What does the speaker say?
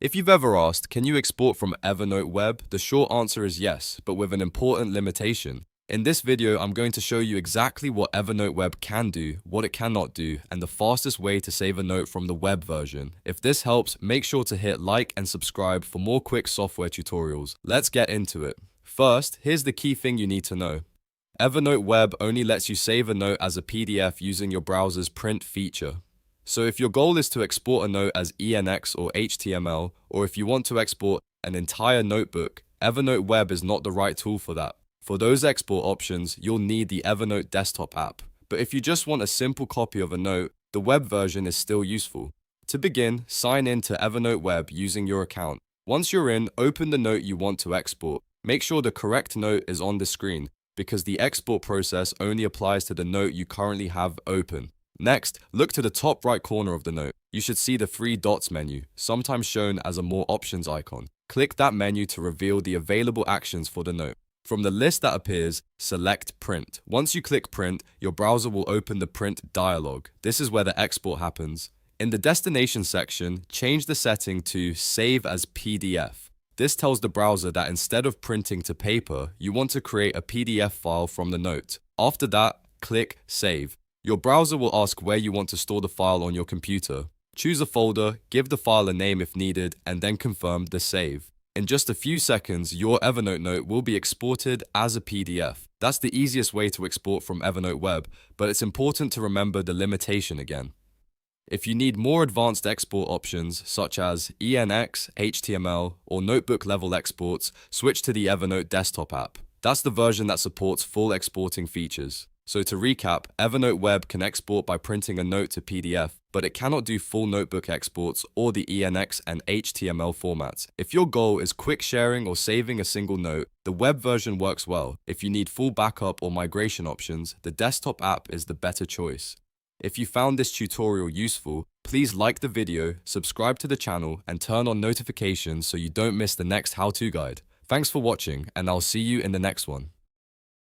If you've ever asked, can you export from Evernote Web? The short answer is yes, but with an important limitation. In this video, I'm going to show you exactly what Evernote Web can do, what it cannot do, and the fastest way to save a note from the web version. If this helps, make sure to hit like and subscribe for more quick software tutorials. Let's get into it. First, here's the key thing you need to know. Evernote Web only lets you save a note as a PDF using your browser's print feature. So if your goal is to export a note as ENEX or HTML, or if you want to export an entire notebook, Evernote Web is not the right tool for that. For those export options, you'll need the Evernote desktop app. But if you just want a simple copy of a note, the web version is still useful. To begin, sign in to Evernote Web using your account. Once you're in, open the note you want to export. Make sure the correct note is on the screen, because the export process only applies to the note you currently have open. Next, look to the top right corner of the note. You should see the three dots menu, sometimes shown as a More Options icon. Click that menu to reveal the available actions for the note. From the list that appears, select Print. Once you click Print, your browser will open the Print dialog. This is where the export happens. In the Destination section, change the setting to Save as PDF. This tells the browser that instead of printing to paper, you want to create a PDF file from the note. After that, click Save. Your browser will ask where you want to store the file on your computer. Choose a folder, give the file a name if needed, and then confirm the save. In just a few seconds, your Evernote note will be exported as a PDF. That's the easiest way to export from Evernote Web, but it's important to remember the limitation again. If you need more advanced export options, such as ENEX, HTML, or notebook-level exports, switch to the Evernote desktop app. That's the version that supports full exporting features. So to recap, Evernote Web can export by printing a note to PDF, but it cannot do full notebook exports or the ENX and HTML formats. If your goal is quick sharing or saving a single note, the web version works well. If you need full backup or migration options, the desktop app is the better choice. If you found this tutorial useful, please like the video, subscribe to the channel, and turn on notifications so you don't miss the next how-to guide. Thanks for watching, and I'll see you in the next one.